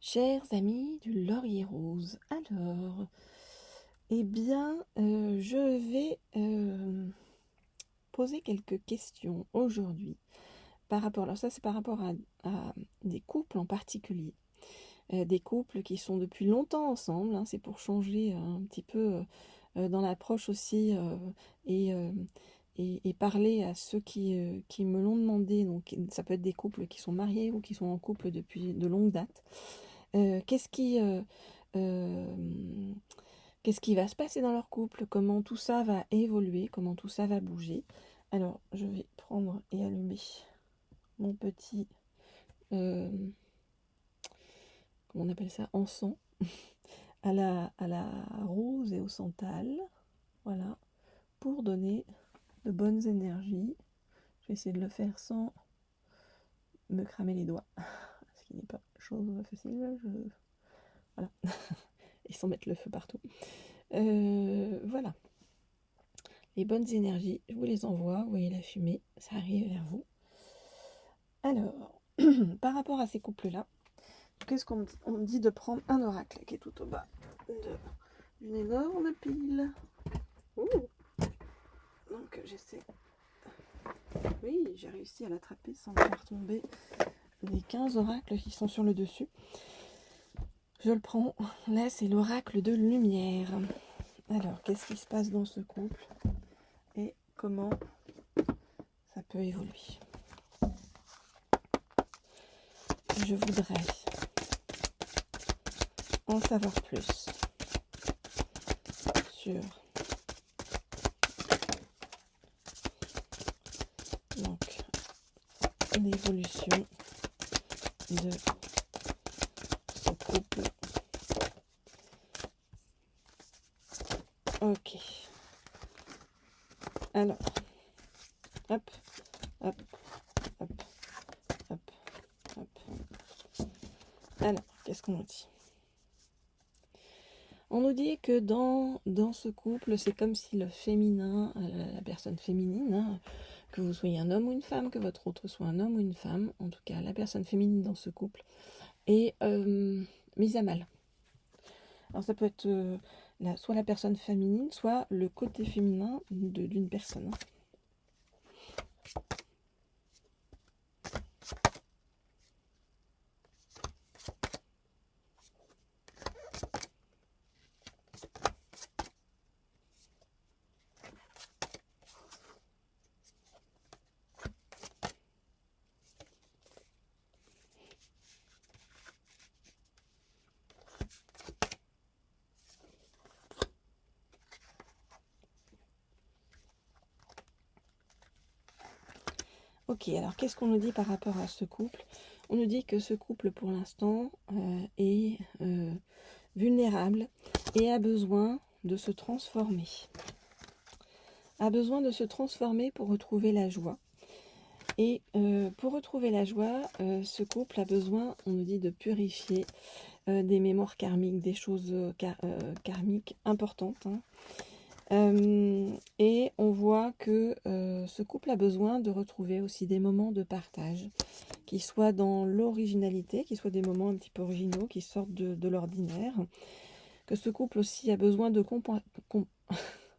Chers amis du Laurier Rose, alors, je vais poser quelques questions aujourd'hui alors ça c'est par rapport à des couples en particulier, des couples qui sont depuis longtemps ensemble, hein, c'est pour changer un petit peu dans l'approche aussi et, euh, et parler à ceux qui me l'ont demandé, donc ça peut être des couples qui sont mariés ou qui sont en couple depuis de longues dates. Euh, qu'est-ce qui, euh, euh, Qu'est-ce qui va se passer dans leur couple? Comment tout ça va évoluer? Comment tout ça va bouger? Alors, je vais prendre et allumer mon petit, euh, comment on appelle ça? Encens à la rose et au santal. Voilà, pour donner de bonnes énergies. Je vais essayer de le faire sans me cramer les doigts, ce qui n'est pas chose facile. Voilà, et sans mettre le feu partout. Voilà. Les bonnes énergies, je vous les envoie, vous voyez la fumée, ça arrive vers vous. Alors, par rapport à ces couples-là, qu'est-ce qu'on me dit? On me dit de prendre un oracle qui est tout au bas d'une énorme pile. Ouh. Donc j'essaie. Oui, j'ai réussi à l'attraper sans faire tomber les 15 oracles qui sont sur le dessus. Je le prends. Là, c'est l'oracle de lumière. Alors, qu'est-ce qui se passe dans ce couple et comment ça peut évoluer? Je voudrais en savoir plus sur donc l'évolution de ce couple. Ok. Alors, hop, hop, hop, hop, hop. Alors, qu'est-ce qu'on nous dit? On nous dit que dans ce couple, c'est comme si le féminin, la personne féminine, hein, que vous soyez un homme ou une femme, que votre autre soit un homme ou une femme, en tout cas la personne féminine dans ce couple, est mise à mal. Alors ça peut être soit la personne féminine, soit le côté féminin d'une personne. Ok, alors qu'est-ce qu'on nous dit par rapport à ce couple? On nous dit que ce couple, pour l'instant, est vulnérable et a besoin de se transformer. A besoin de se transformer pour retrouver la joie. Et pour retrouver la joie, ce couple a besoin, on nous dit, de purifier des mémoires karmiques, des choses karmiques importantes, hein. Et on voit que ce couple a besoin de retrouver aussi des moments de partage qui soient dans l'originalité, qui soient des moments un petit peu originaux, qui sortent de l'ordinaire. Que ce couple aussi a besoin de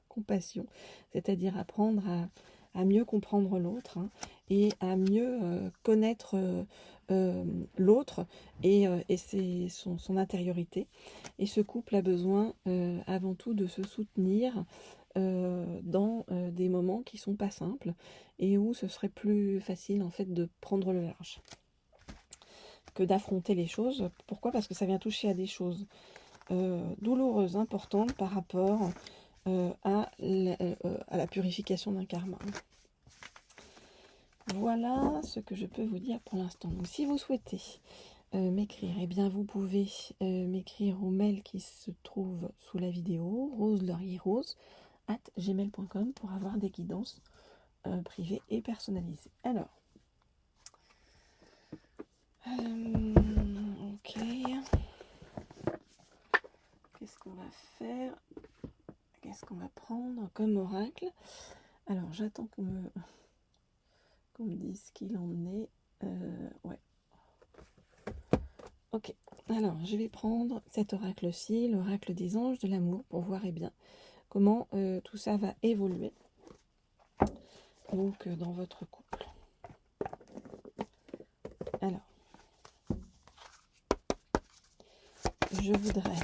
compassion, c'est-à-dire apprendre à mieux comprendre l'autre, hein, et à mieux connaître l'autre et son intériorité. Et ce couple a besoin avant tout de se soutenir dans des moments qui sont pas simples et où ce serait plus facile en fait de prendre le large que d'affronter les choses. Pourquoi? Parce que ça vient toucher à des choses douloureuses, importantes par rapport à la purification d'un karma. Voilà ce que je peux vous dire pour l'instant. Donc si vous souhaitez m'écrire, eh bien vous pouvez m'écrire au mail qui se trouve sous la vidéo, roselaurierrose@gmail.com, pour avoir des guidances privées et personnalisées. Alors, ok. Qu'est-ce qu'on va faire? Qu'est-ce qu'on va prendre comme oracle? Alors, j'attends qu'on me dise ce qu'il en est. Ouais. Ok. Alors, je vais prendre cet oracle-ci, l'oracle des anges de l'amour, pour voir bien comment tout ça va évoluer donc dans votre couple. Alors, je voudrais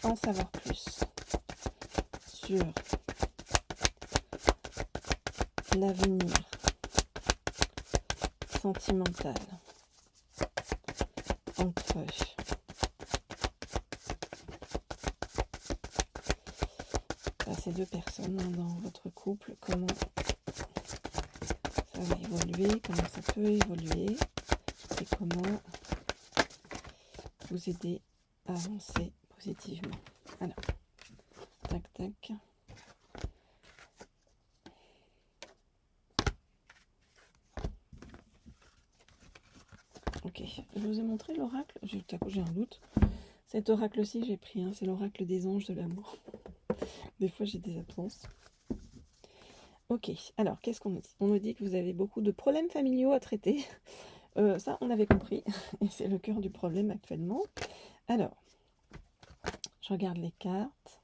en savoir plus sur l'avenir sentimental entre ces deux personnes dans votre couple, comment ça va évoluer, comment ça peut évoluer et comment vous aider à avancer positivement. Alors, tac tac. Ok, je vous ai montré l'oracle, j'ai un doute. Cet oracle-ci, j'ai pris, c'est l'oracle des anges de l'amour. Des fois, j'ai des absences. Ok, alors, qu'est-ce qu'on nous dit? On nous dit que vous avez beaucoup de problèmes familiaux à traiter. Ça, on avait compris, et c'est le cœur du problème actuellement. Alors, je regarde les cartes.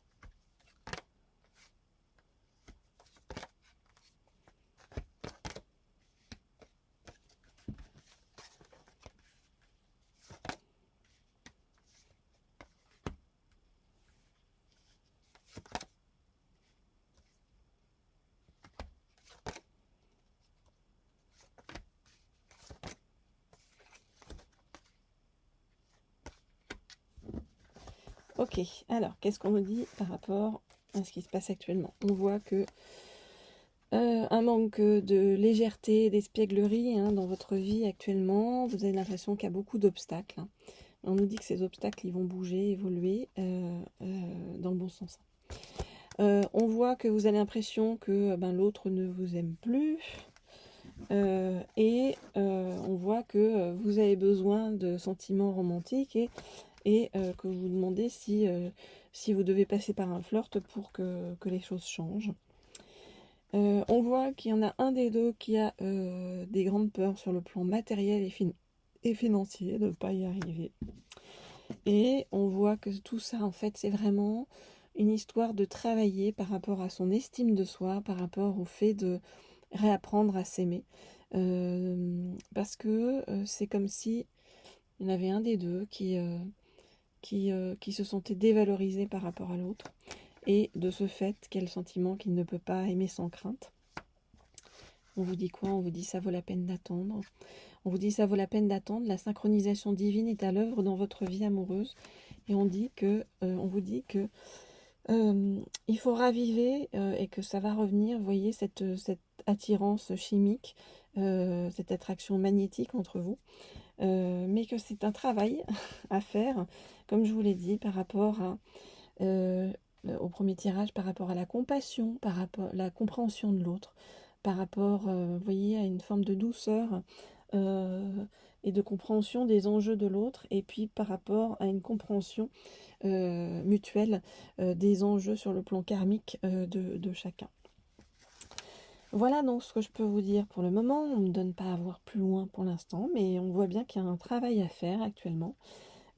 Ok, alors, qu'est-ce qu'on nous dit par rapport à ce qui se passe actuellement? On voit que un manque de légèreté, d'espièglerie dans votre vie actuellement. Vous avez l'impression qu'il y a beaucoup d'obstacles. On nous dit que ces obstacles, ils vont bouger, évoluer dans le bon sens. On voit que vous avez l'impression que l'autre ne vous aime plus. Et on voit que vous avez besoin de sentiments romantiques et que vous vous demandez si vous devez passer par un flirt pour que les choses changent. On voit qu'il y en a un des deux qui a des grandes peurs sur le plan matériel et financier, de ne pas y arriver. Et on voit que tout ça, en fait, c'est vraiment une histoire de travailler par rapport à son estime de soi, par rapport au fait de réapprendre à s'aimer. Parce que c'est comme si il y en avait un des deux qui se sentait dévalorisé par rapport à l'autre. Et de ce fait, quel sentiment qu'il ne peut pas aimer sans crainte. On vous dit quoi? On vous dit ça vaut la peine d'attendre. On vous dit ça vaut la peine d'attendre. La synchronisation divine est à l'œuvre dans votre vie amoureuse. Et on vous dit que il faut raviver et que ça va revenir. Vous voyez cette attirance chimique, cette attraction magnétique entre vous. Mais que c'est un travail à faire, comme je vous l'ai dit, par rapport au premier tirage, par rapport à la compassion, par rapport à la compréhension de l'autre, par rapport, vous voyez, à une forme de douceur et de compréhension des enjeux de l'autre, et puis par rapport à une compréhension mutuelle des enjeux sur le plan karmique de chacun. Voilà donc ce que je peux vous dire pour le moment. On ne me donne pas à voir plus loin pour l'instant, mais on voit bien qu'il y a un travail à faire actuellement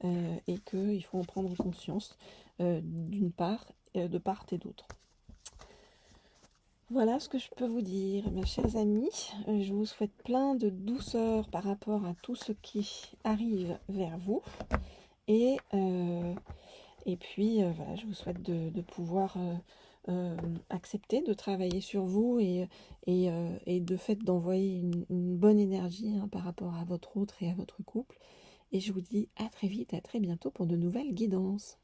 et qu'il faut en prendre conscience d'une part, de part et d'autre. Voilà ce que je peux vous dire, mes chers amis. Je vous souhaite plein de douceur par rapport à tout ce qui arrive vers vous. Et puis, voilà, je vous souhaite de pouvoir accepter de travailler sur vous et de fait d'envoyer une bonne énergie par rapport à votre autre et à votre couple. Et je vous dis à très vite, à très bientôt pour de nouvelles guidances.